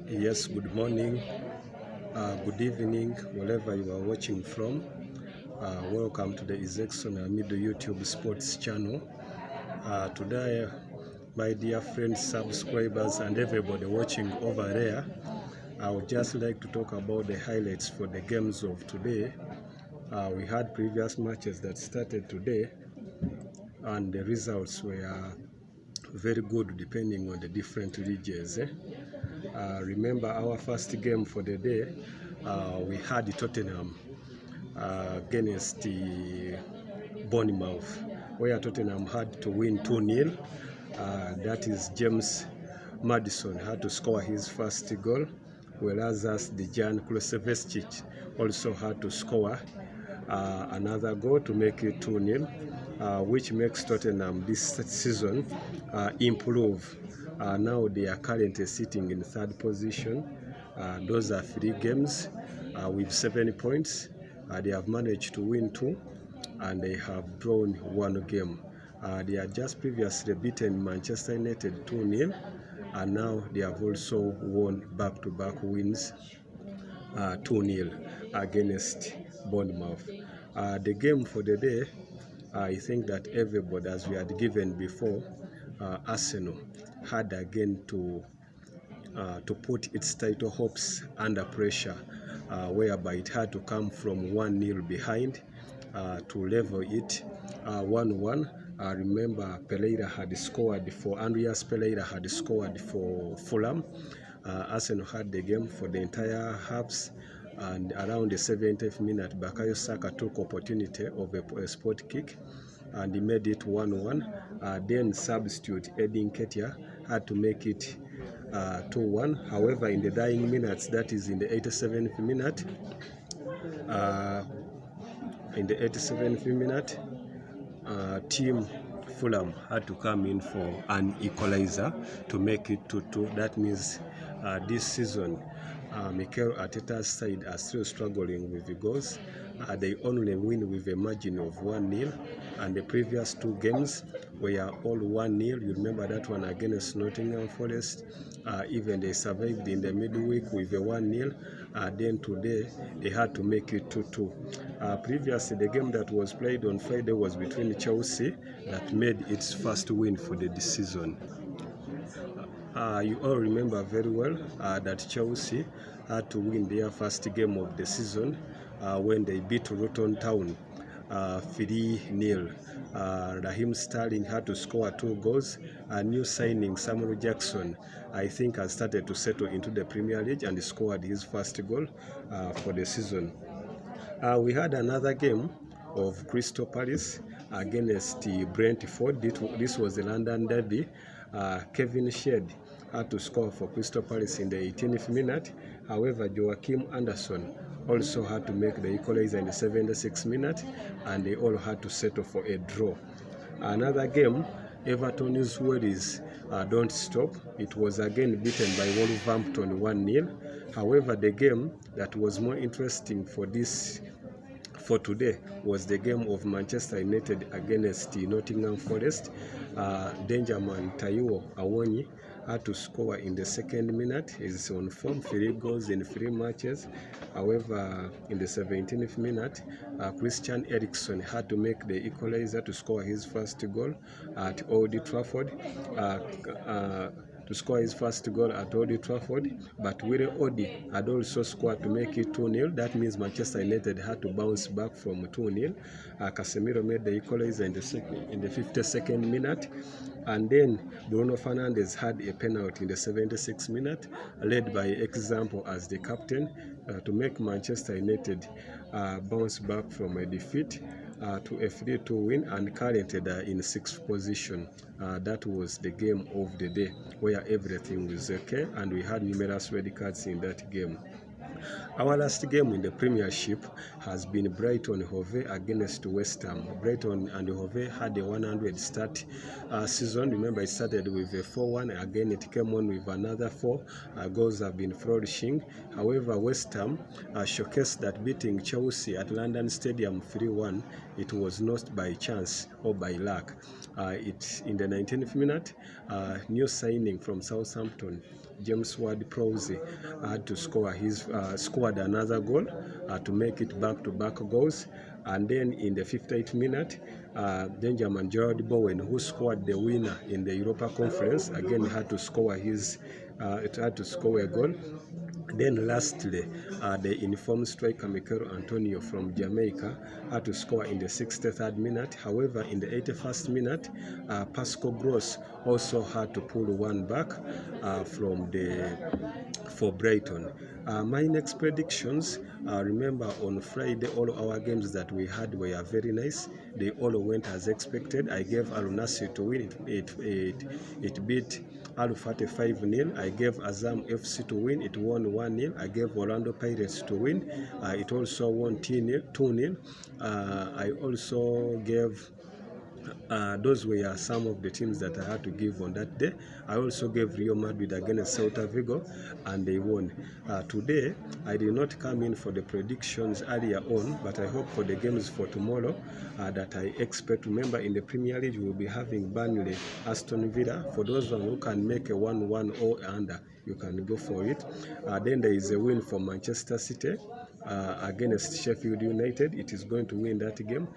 Yes, good morning, good evening, wherever you are watching from. Welcome to the Izexon Middle YouTube Sports channel. Today, my dear friends, subscribers, and everybody watching over there, I would just like to talk about the highlights for the games of today. We had previous matches that started today, and the results were very good depending on the different regions. Remember our first game for the day, we had Tottenham against the Bournemouth, where Tottenham had to win 2-0. That is James Maddison had to score his first goal, whereas Dejan Kulusevski also had to score another goal to make it 2-0, which makes Tottenham this season improve. Now they are currently sitting in third position. Those are 3 games with 7 points. They have managed to win 2 and they have drawn 1 game. They had just previously beaten Manchester United 2-0, and now they have also won back-to-back wins 2-0 against Bournemouth. The game for the day, I think that everybody, as we had given before, Arsenal had again to put its title hopes under pressure, whereby it had to come from 1-0 behind to level it 1-1. Remember, Pereira had scored for Andreas Pereira had scored for Fulham. Arsenal had the game for the entire halves, and around the 70th minute, Bukayo Saka took opportunity of a spot kick and he made it 1-1. Then substitute Edin Ketia had to make it 2-1. However, in the dying minutes, that is in the 87th minute, team Fulham had to come in for an equalizer to make it 2-2. That means this season, Mikel Arteta's side are still struggling with the goals. They only win with a margin of 1-0, and the previous 2 games were all 1-0. You remember that one against Nottingham Forest. Even they survived in the midweek with a 1-0. Then today they had to make it 2-2. Previously, the game that was played on Friday was between Chelsea that made its first win for the season. You all remember very well that Chelsea had to win their first game of the season when they beat Luton Town 3-0. Raheem Sterling had to score 2 goals. A new signing, Samuel Jackson, I think has started to settle into the Premier League and scored his first goal for the season. We had another game of Crystal Palace against Brentford. This was the London derby. Kevin Shedd had to score for Crystal Palace in the 18th minute. However, Joachim Anderson also had to make the equalizer in the 76th minute, and they all had to settle for a draw. Another game, Everton's Warriors don't stop. It was again beaten by Wolverhampton 1-0. However, the game that was more interesting for today was the game of Manchester United against Nottingham Forest. Dangerman Taiwo Awonyi had to score in the 2nd minute. He's on form, 3 goals in 3 matches. However, in the 17th minute, Christian Eriksen had to make the equalizer to score his first goal at Old Trafford. But Willie Odi had also scored to make it 2-0. That means Manchester United had to bounce back from 2-0. Casemiro made the equalizer in the 52nd minute, and then Bruno Fernandes had a penalty in the 76th minute, led by example as the captain, to make Manchester United bounce back from a defeat to a 3-2 win, and currently they are in 6th position. That was the game of the day, where everything was okay, and we had numerous red cards in that game. Our last game in the Premiership has been Brighton Hove against West Ham. Brighton and Hove had a 100 start season. Remember, it started with a 4-1. Again, it came on with another 4. Goals have been flourishing. However, West Ham showcased that beating Chelsea at London Stadium 3-1 it was not by chance or by luck. It in the 19th minute, new signing from Southampton, James Ward-Prowse, had to score scored another goal to make it back-to-back goals. And then in the 58th minute, Benjamin Gerard Bowen, who scored the winner in the Europa Conference, again had to score a goal. Then lastly, the informed striker Mikel Antonio from Jamaica had to score in the 63rd minute. However, in the 81st minute, Pascal Gross also had to pull one back for Brighton. My next predictions, remember on Friday all our games that we had were very nice. They all went as expected. I gave Al Nassr to win. It beat Al Fateh 5-0. I gave Azam FC to win. It won 1-0. I gave Orlando Pirates to win. It also won 2-0. I also gave those were some of the teams that I had to give on that day. I also gave Real Madrid against Celta Vigo, and they won. Today, I did not come in for the predictions earlier on, but I hope for the games for tomorrow that I expect. Remember, in the Premier League, we will be having Burnley, Aston Villa. For those who can make a 1-1 or under, you can go for it. Then there is a win for Manchester City against Sheffield United. It is going to win that game.